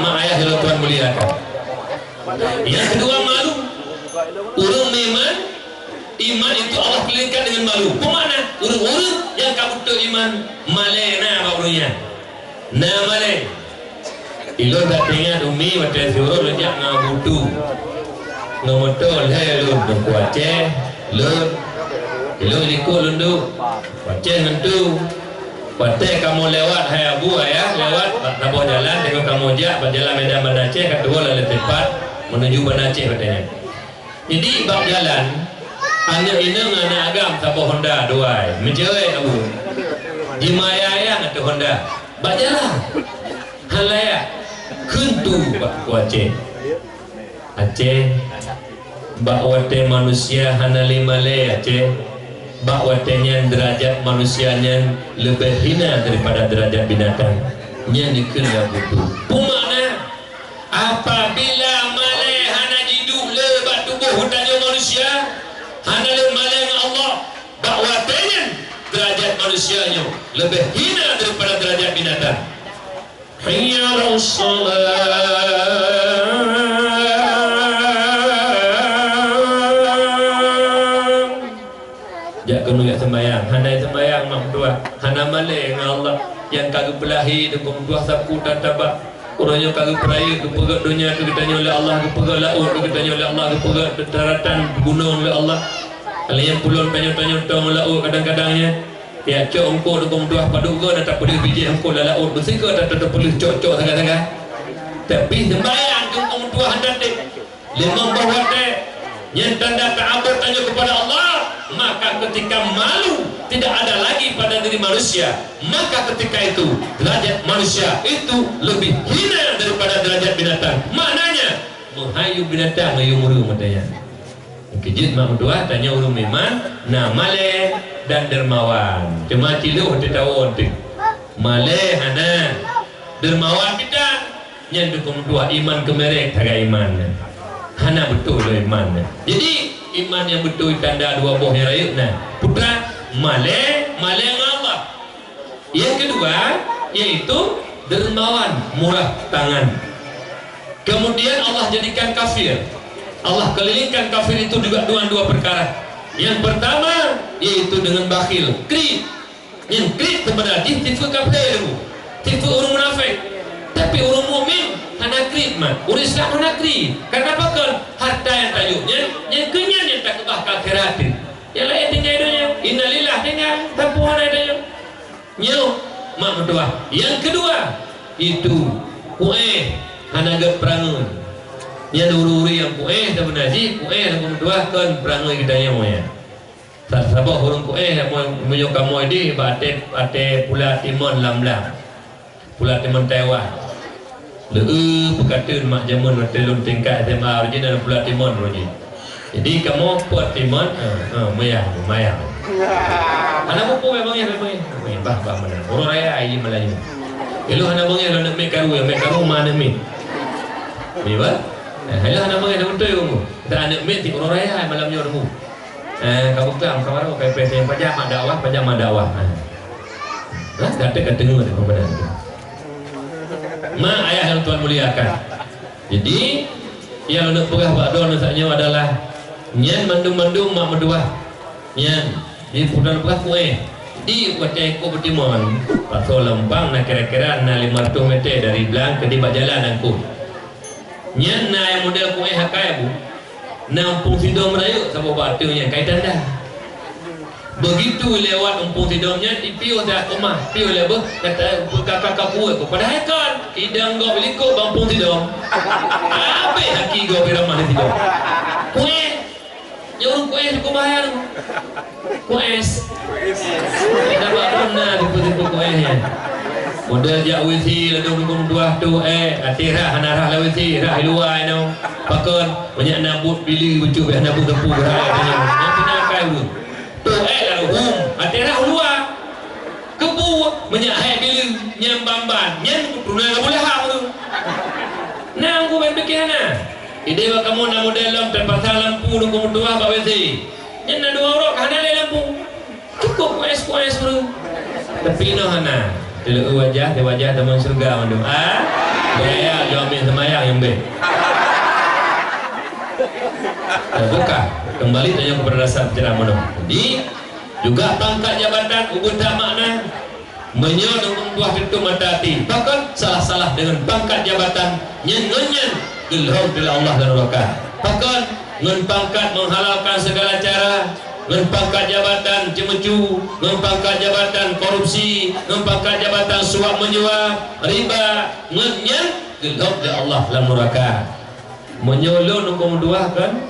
mak ayah kalau Tuhan muliakan. Yang kedua malu. Urang memang iman itu Allah pilihkan dengan malu. Kemana? Urang-urang yang kamu tu iman malai na barunya. Na malai. Ilo tak ingat umi waktu suruh lejak ngabudu. Ngomotol hai lu kuace lu ilo ikut lundu. Kuace ngentu. Patai kamu lewat hai abu ayah lewat nabo jalan tengok kamu jak berjalan Medan Banda Aceh kedua lalu tepat menuju Banda Aceh katanya. Jadi bab jalan anak inang anak agam sabo Honda dua mencerai abu jimaya yang atau Honda bab jalan halaya kentu bak Aceh Aceh bak wate manusia hanali male Aceh bak watenya derajat manusianya lebih hina daripada derajat binatang yang dikena butuh pumakna apabila malai hana hidup le bak tubuh hutanya manusia hana le malai dengan Allah bak watenya derajat manusianya lebih hina daripada derajat binatang. Hayya as-salat menunjuk sembahyang, handai sembahyang mak dua, hana malai dengan Allah yang kagak belahi dengan dua sapu tatabak, orangnya kagak peraya ke pegat dunia ke ditanya oleh Allah, ke pegat laut ke ditanya oleh Allah, ke pegat daratan gunung oleh Allah. Kalau yang pulun tanya-tanya tong laut kadang-kadangnya, ya cok engkau dengan dua paduga dan tak perlu biji engkau lah laut bersika tak perlu cok-cok sangat-sangat. Tapi sembahyang dengan dua handai, limang bawah yang tanda ta'abud tanya kepada Allah, maka ketika malu tidak ada lagi pada diri manusia, maka ketika itu derajat manusia itu lebih hina daripada derajat binatang. Maknanya menghayu binatang ngayung urung matanya. Kejut mak dua tanya urung memang na male dan dermawan. Cuma cilu hati tahu ontik. Male hana dermawan kita yang dukung dua iman kemerek taga iman. Hana betul iman. Jadi iman yang betul tanda dua buah yang raya. Nah, putra malai dengan Allah. Yang kedua yaitu dermawan, murah tangan. Kemudian Allah jadikan kafir. Allah kelilingkan kafir itu juga dengan dua perkara. Yang pertama yaitu dengan bakhil, krik. Yang krik sebenarnya tipu kafir, tipu orang munafik. Tapi orang mukmin hana krik mah, orang Islam hana krik. Kenapa kan harta yang tajuknya, yang kenyang yang tak kebah akhirat. Yang lain tinggal dunia, innalillah tinggal, tampuhan ada nyo mak berdua. Yang kedua itu kueh hana gap perangun. Yang ururi yang kueh sebenarnya kueh yang berdua kan perangun kita yang moya. Sabah orang kueh yang menyok kamu ini bate pula timon lamlam. Pula timon Taiwan. Berkata mak jamun telun tingkat SMA original pula timon roji. Jadi kamu buat timon mayang. Anak buku memang ya bah mana. Orang raya ayi Melayu. Kalau anak bangnya lo nak make karu mana mi? Mi ba? Kalau anak bangnya nak betul kamu. Tak anak make ti orang raya malamnya kamu. Kamu pegang kawan kau KPS yang pajak dakwah. Kata dengar kepada mak ayah yang Tuhan muliakan. Jadi yang nak pegah bakdo nasanya adalah nyan mandung mak medua. Nyan di pudan pegah kueh di kota ko bertimon pasal lempang na kira-kira na 500 meter dari belang ke di bak jalan aku. Nyan na yang model kueh hakai bu. Na Umpung Sidom Melayu sama batunya kaitan dah. Begitu lewat Umpung Sidomnya piu dah rumah piu leba kata kakak buat ko pada hakan idang go beliko Umpung Sidom abe haki go beramah Sidom kue nyorong kue ko bayar kues dah barona dipu kuenya model jak wisi ladung dua tu atira hanarah la wisi rah luai no pakon banyak nabut pilih bucu banyak nabut tepu rah tanya nak kai bu atera ulua kebu menyahai bilu nyambamban nyen kutruna boleh ha tu nang ku bekena ide wa kamu na model lam terpasang lampu nunggu dua ka wesi nyen na dua orang kana le lampu cukup kues bro tapi no hana wajah teman surga mandu Ya, jawab semayang yang baik. Bukan, kembali tanya kepada dasar ceramah. Jadi juga pangkat jabatan ubun tak makna menyodong buah itu mata hati. Bahkan salah-salah dengan pangkat jabatan nyen-nyen ilham bila Allah dan Rasul. Bahkan dengan pangkat menghalalkan segala cara, dengan pangkat jabatan cemecu, dengan pangkat jabatan korupsi, dengan pangkat jabatan suap menyuap, riba, nyen ilham bila Allah dan Rasul. Menyolong nombor dua kan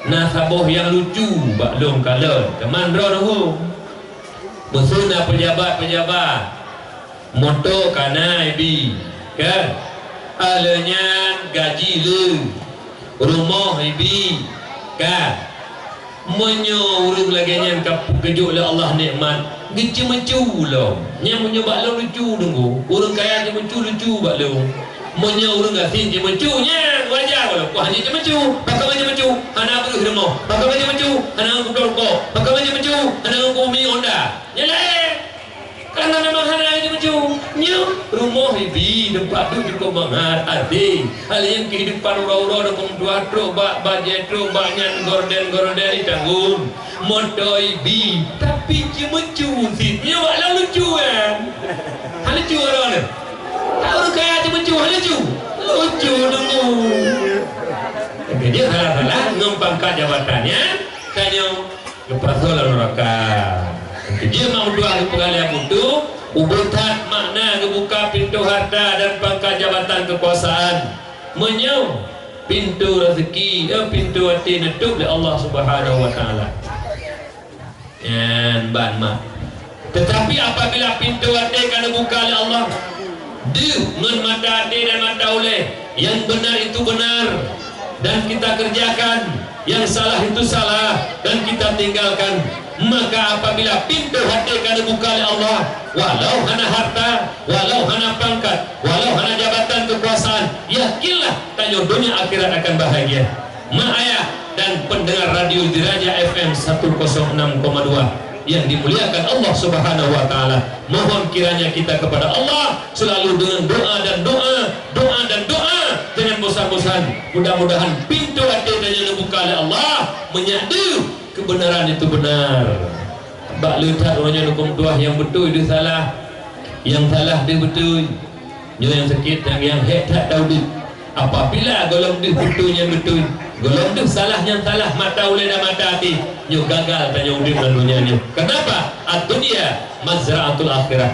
nasaboh yang lucu baklong kalon kemandro dulu musuna pejabat-pejabat moto kana ibi kan alanya gaji le rumah ibi kan menyo urung lagi yang kejuk oleh Allah nikmat gece-mecu lo yang menyo baklong lucu dulu urung kaya lucu baklong menyo urung gasin cemecunya wajar kalau kuah ni cemecu pakai cemecu anak perlu rumah pakai cemecu anak kumpul kok pakai cemecu anak kumi Honda nyala karena nama anak cemecu nyu rumah ibi tempat tu cukup banget arti hal yang kehidupan ura-ura dengan dua truk bajet truk banyak gorden ditanggung motor ibi tapi cemecu sih nyu bakal lucu kan hal lucu orang ni orang kaya cemecu hal lucu dulu. Dia halah-halah ngempangkan jabatannya tanya kepasolan neraka. Dia mau dua pegawai butuh ubutat makna kebuka pintu harta dan pangkat jabatan kekuasaan menyau pintu rezeki pintu hati nutup oleh Allah Subhanahu wa taala. Dan banma. Tetapi apabila pintu hati kan dibuka oleh Allah dia dengan mata hati dan mata oleh yang benar itu benar dan kita kerjakan, yang salah itu salah dan kita tinggalkan. Maka apabila pintu hati kan dibuka oleh Allah, walau hana harta, walau hana pangkat, walau hana jabatan kekuasaan, yakinlah tanya dunia akhirat akan bahagia. Mak ayah dan pendengar radio Diraja FM 106,2 yang dimuliakan Allah Subhanahu wa taala, mohon kiranya kita kepada Allah selalu dengan doa dan doa dengan bosan-bosan. Mudah-mudahan pintu hati yang dibuka oleh Allah menyadu kebenaran itu benar. Bak letak orangnya hukum tuah yang betul itu salah, yang salah dia betul, yang sakit yang hek tak tahu dia. Apabila golong dia betulnya betul, golong dia salahnya salah, mata oleh dan mata hati nyu gagal tanya urip dan dunianya. Kenapa? Ad-dunya mazra'atul akhirah.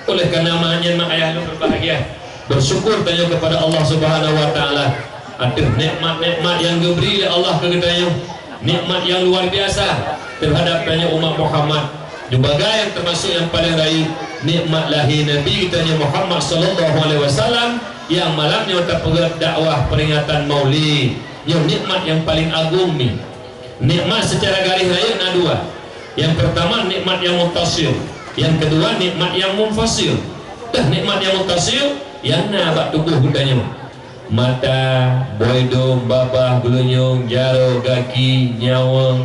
Oleh karena mahanya mak ayah lu berbahagia, bersyukur tanya kepada Allah Subhanahu wa taala. Ada nikmat-nikmat yang diberi oleh Allah ke kita, nikmat yang luar biasa terhadap tanya umat Muhammad. Juga yang termasuk yang paling raya nikmat lahir Nabi kita Muhammad sallallahu alaihi wasallam yang malamnya terpegat dakwah peringatan Maulid. Yang nikmat yang paling agung ni. Nikmat secara garis raya ada dua. Yang pertama nikmat yang muttasil, yang kedua nikmat yang munfasil. Nikmat yang muttasil yang nak tubuh budanya. Mata, boydong, babah, gulunyung, jaro, kaki, nyawa,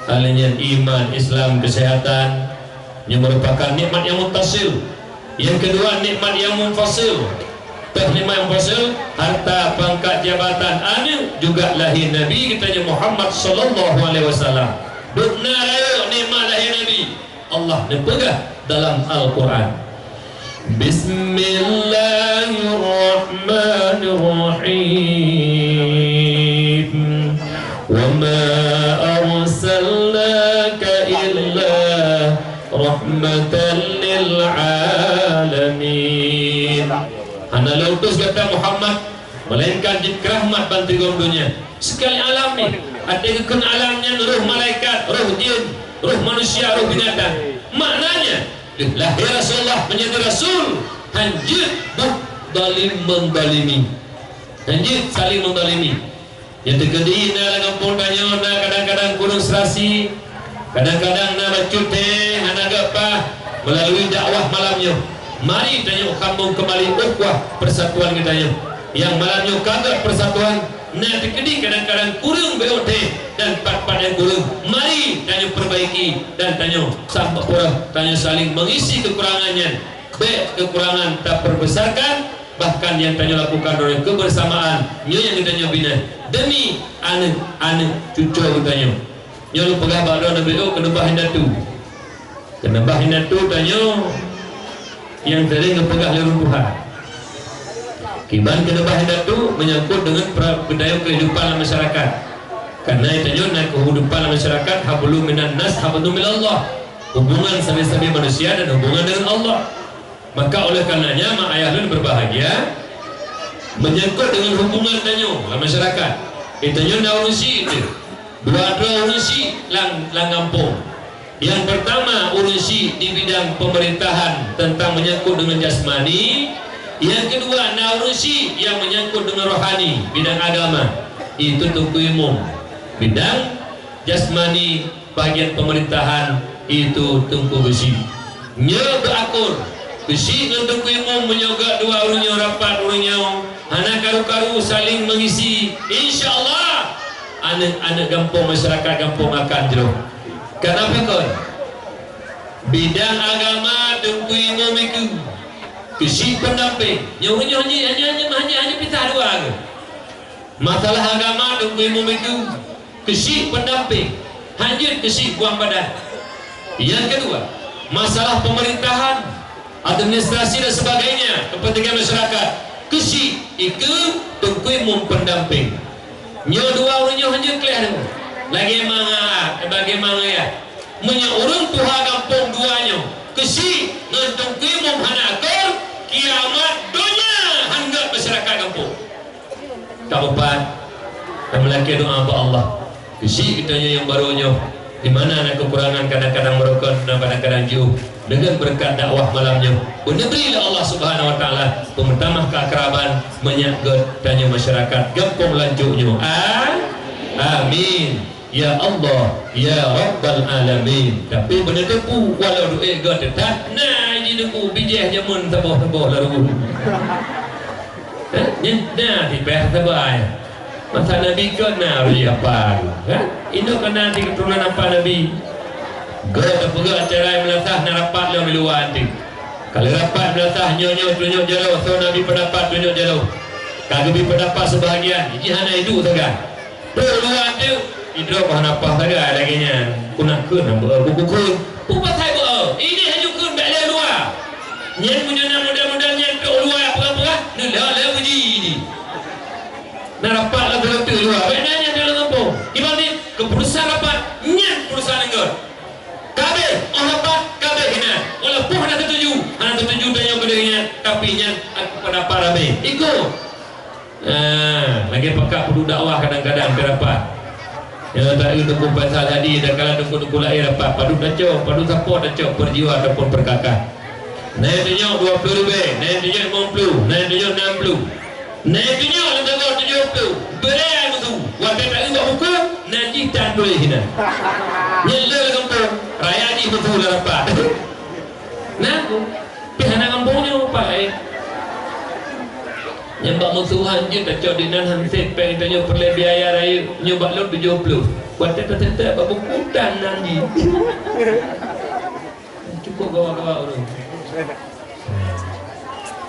alanya iman, Islam, kesehatan, yang merupakan nikmat yang muttasil. Yang kedua nikmat yang munfasil. Nikmat yang munfasil, harta, pangkat, jabatan, anu juga lahir Nabi kita Muhammad sallallahu alaihi wasallam. Benar ayo nikmat lahir Nabi. Allah nepegah dalam Al-Quran. Bismillahirrahmanirrahim. Wa ma arsalnaka illa rahmatan lil alamin. Hana lautus kata Muhammad melainkan rahmat bagi dunia sekali alam ni. Ada kekun alamnya roh malaikat, roh jin, roh manusia, roh binatang. Maknanya lahir Rasulullah menjadi Rasul hanjut dalim mendalimi, hanjut saling mendalimi. Yang terkedi na kampung tanya na kadang-kadang kurung serasi, kadang-kadang na bacut teh anak gapah melalui dakwah malamnya. Mari tanya kampung kembali ukhuwah persatuan kita yang malamnya kagak persatuan. Nah terkedi kadang-kadang kurung BOT dan part-part yang kurung. Mari tanya perbaiki dan tanya sampai kurang, tanya saling mengisi kekurangannya. Baik kekurangan tak perbesarkan, bahkan yang tanya lakukan oleh kebersamaan nyo yang kita bina demi anak cucu kita nyo lu pegah bakal nabi kena bahinda tu tanya yang sering ngepegah leruntuhan kiban kena bahinda tu menyangkut dengan budaya kehidupan masyarakat. Karena itu nak kehidupan masyarakat hablum minan nas hablum minallah, hubungan sabi-sabi manusia dan hubungan dengan Allah. Maka oleh karenanya mak ayah lun berbahagia menyangkut dengan hubungan tanyo masyarakat. Itu na urusi itu. Dua urusi lang kampung. Yang pertama urusi di bidang pemerintahan tentang menyangkut dengan jasmani. Yang kedua urusi yang menyangkut dengan rohani, bidang agama. Itu Tunku Umum. Bidang jasmani bagian pemerintahan itu Tunku Besi. Nya berakur besi dengan Tunku Umum menyogak dua orangnya rapat orangnya anak karu-karu saling mengisi. InsyaAllah anak-anak kampung masyarakat kampung akan jeruh. Kenapa kon? Bidang agama Tunku Umum itu besi pendamping. Nyornya hanya pita dua ke? Masalah agama Tunku Umum itu kesih pendamping, hanya kesih buang badan. Yang kedua, masalah pemerintahan, administrasi dan sebagainya, kepentingan masyarakat, kesih itu Tunku Umum pendamping. Nyo dua orangnya hanya clear. Bagaimana ya? Menyorong Tuhan kampung duanya, kesih dengan Tunku Umum hanakor kiamat dunia hanggap masyarakat kampung. Kabupat, dan melaki doa kepada Allah. Isi kitanya yang barunya di mana ada kekurangan kadang-kadang merokok dan kadang-kadang jauh dengan berkat dakwah malamnya berilah Allah Subhanahu Wa Taala pemertamah keakraban menyagat tanya masyarakat gampang lanjutnya. Amin ya Allah ya Rabbal Alamin. Tapi benda tepu walau duit gak tetap nah ini deku bijih jamun tabah-tabah lalu nah dipeh tabah masa Nabi kena apa? Ini kena nanti keturunan apa Nabi? Gak pergi acara yang melatah nak rapat lah meluar nanti. Kalau rapat melatah nyonya tunjuk jauh, so Nabi pendapat tunjuk jauh. Kagak pendapat sebahagian. Ini hanya itu saja. Luar tu, itu apa saja laginya. Kunak kun, buku. Bukan saya buat. Ini hanya kun tak ada luar. Nyen punya nama mudah-mudahan nyen ke luar apa-apa. Nulah uji ini. Rapat lah betul luar. Benarnya dalam kampung. Dibanding keputusan rapat, nyen keputusan enggak. Kabeh, rapat, kabeh hina. Walaupun hana tertuju tanya bedanya, tapi nyen aku pendapat ramai. Ikut. Lagi pekak perlu dakwah kadang-kadang ke rapat. Yang tak ada dukung pasal tadi dan kalau dukung lahir rapat, padu dacok, padu support dacok perjiwa ataupun perkakah. Naik tunjuk 20 lebih, naik tunjuk 50, naik tunjuk 60. Naik tunjuk lu tengok 70 berai musuh waktu tak buat buku nanti tak boleh hina nyelur kampung raya ni betul lah rapat nah pihana kampungnya apa nyembak musuhan je tak cok dinan hanset pengen tanya perle biaya raya nyembak lu 70 waktu tak buat buku dan nanti cukup gawa-gawa orang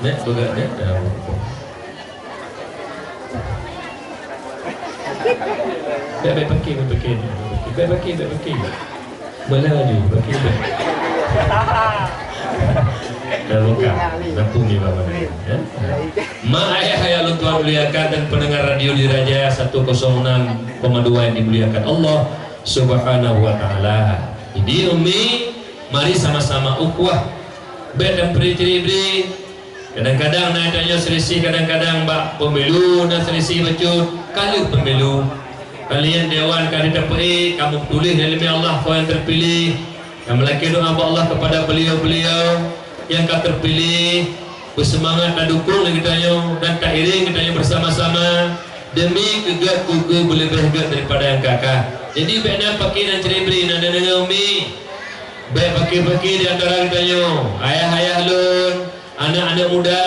nak berat nak Baik pakai. Melaju pakai. Dah buka. Nampung ni bapa. Mak ayah yang Tuhan muliakan dan pendengar radio di Raja 106,2 yang dimuliakan Allah Subhanahu Wa Taala. Jadi Umi, mari sama-sama ukhuwah. Bet dan beri. Kadang-kadang nak tanya selisih, kadang-kadang bak pemilu nak selisih bacut. Kalau pemilu kalian dewan kali dapat kamu tulis dalam Allah kau yang terpilih. Yang melaki doa Allah kepada beliau-beliau yang kau terpilih, bersemangat dan dukung kitanya dan kairing kitanya bersama-sama demi kegak-kugu boleh berharga daripada yang kakak. Jadi baiknya pakai dan ceribri dan dengan Umi. Baik pakai di antara kitanya ayah-ayah lun, anak-anak muda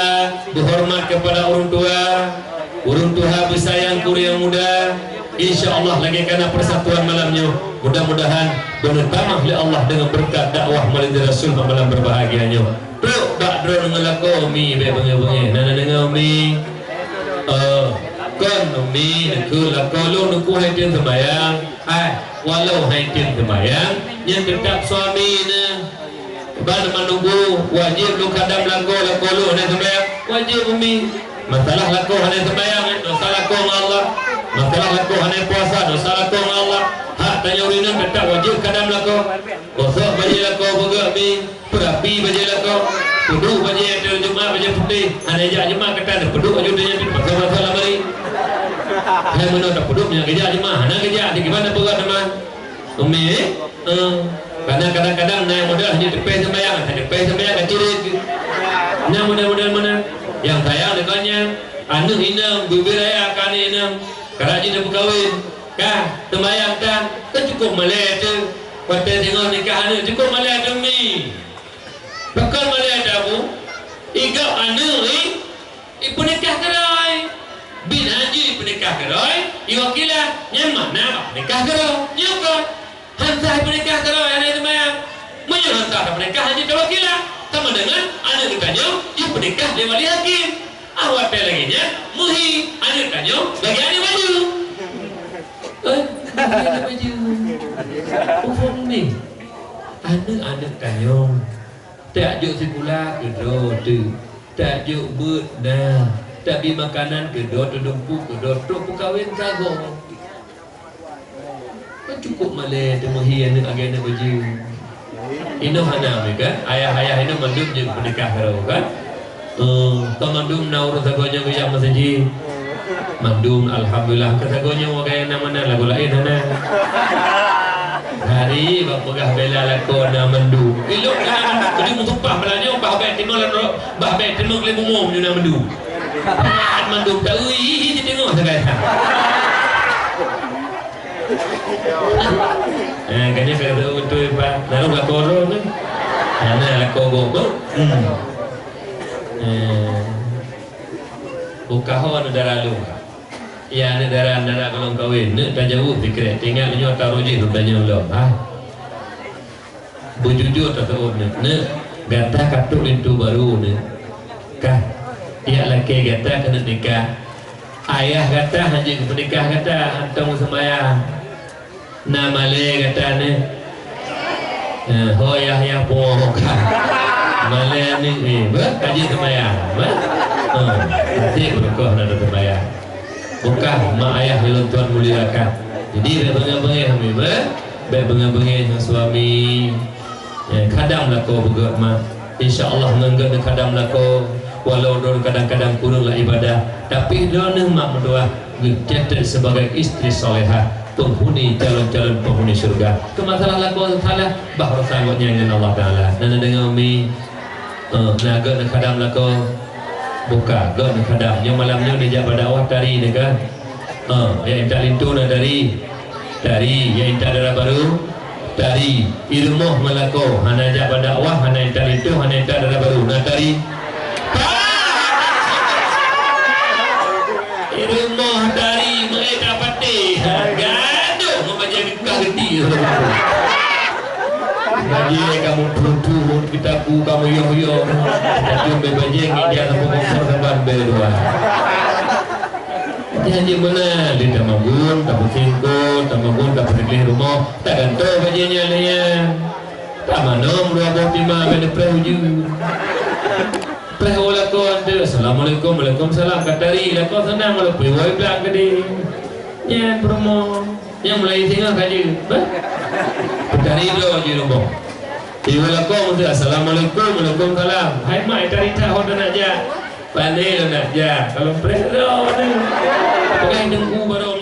berhormat kepada orang tua bersayang kuri yang muda, InsyaAllah lagi kerana persatuan malamnya. Mudah-mudahan bertamah oleh Allah dengan berkat dakwah melalui Rasul malam berbahagianya. Duk tak dro dengan lako mi be bengi-bengi. Nana dengan mi. Kon mi nak lako lu nuku haitin sembayang. Walau haitin sembayang yang tetap suami ni. Bana menunggu wajib lu kadang lako lu haitin sembayang. Wajib mi. Masalah lako haitin sembayang dosa lako Allah. Masalah lako haitin puasa dosa lako Allah. Hak tanya urinan tetap wajib kadang lako. Kosok baju lako bergerak mi. Perapi baju lako. Puduk baju ada Jumat baju putih. Hanya ajak jemaah kata ada puduk baju dia di pasal-pasal mari. Hai mana tak puduknya kerja jemaah. Hanya kerja di gimana berat teman. Umi karena kadang-kadang naik modal hanya tepi sembahyang, tepi sembahyang kecil. Nya modal-modal mana? Yang sayang dengannya anu hina bibir raya kan hina. Karaji dah berkahwin. Kah sembahyang kan cukup malai tu. Pada tengok nikah anu cukup malai demi. Bakal malai dabu. Igau anu ibu nikah kerai. Bin haji penikah kerai. Iwakilah nyaman nak nikah kerai. Nyuka. Hantar penikah kerai ada sembahyang. Menyuruh penikah haji kewakilah. Sama dengan anu ditanya ibu penikah dia wali hakim. Awak lagi nya muhi anu ditanya bagi anu baju. Baju. Ufung ni. Anak-anak kanyong. Tak juk sekolah ke tu. Tak juk but dah. Tak beli makanan ke tudumpu ke tok kawin kagok. Kan cukup malai temuhi anak agak baju. Ino hana kan? Ayah-ayah ino mandum je menikah karo kan? Kau mandum na urus agonya ke yang masjid. Mandum alhamdulillah kesagonya wa kaya namana lagu lain hana. Hari bapagah bela lakon na mandu. Ilok kan jadi mutumpah belanya bah bet timol bah bet timol le mumum na mandu. Mandu tak ui tengok sekali. Kayaknya kata betul pak. Lalu lakoro kan. Ana lakoro go. Bukaho anu daralu. Ya ni darah kalau kawin, ni tak jauh fikir. Tinggal ni taruh je tu tanya belum. Berjujur tak tahu ni. Gata katuk itu baru ni. Kah? Ia laki gata kena nikah. Ayah kata hanya menikah kata hantam sembahyang. Nama le kata ni. Hoyah yang pokok. Malah ni kaji sembahyang. Nanti berkah nak sembahyang. Bukan mak ayah yang tuan muliakan. Jadi bengang-bengang kami bengang-bengang dengan suami. Kadang lah kau bergerak mak. InsyaAllah menggak kadang lah kau. Walau dulu kadang-kadang kuranglah ibadah. Tapi dona mak berdoa dicatat sebagai istri solehah, penghuni calon-calon penghuni syurga. Kemasalah lah kau salah bahawa sanggupnya dengan Allah Taala. Nana dengan umi. Naga kadang lah kau. Buka gan kadang yang malamnya dia pada awak tari ni kan. Yang tak lintu na dari yang tak darah baru dari ilmu melako hana jak pada awak hana yang tak lintu hana yang tak darah baru na tari ilmu dari mereka pati gaduh membaca kahdi. Jadi kamu turun kita ku kamu yo jadi bebajeng dia sampai konsor sampai berdua. Jadi mana di tamagun, tamu singkul, tamagun tak pergi rumah, tak gantung bajunya dia. Tak manom dua botima benda prehuju. Prehulakon tu. Assalamualaikum, waalaikumsalam. Katari lakon senang kalau pergi bilang ke dia. Ya promo, yang mulai tinggal kaji. Katari dulu je rumah. Iwalakum tu assalamualaikum, waalaikumsalam. Hai mak dari tahu nak ja. Pandai nak ja. Kalau preh dah ni. Pakai dengku baru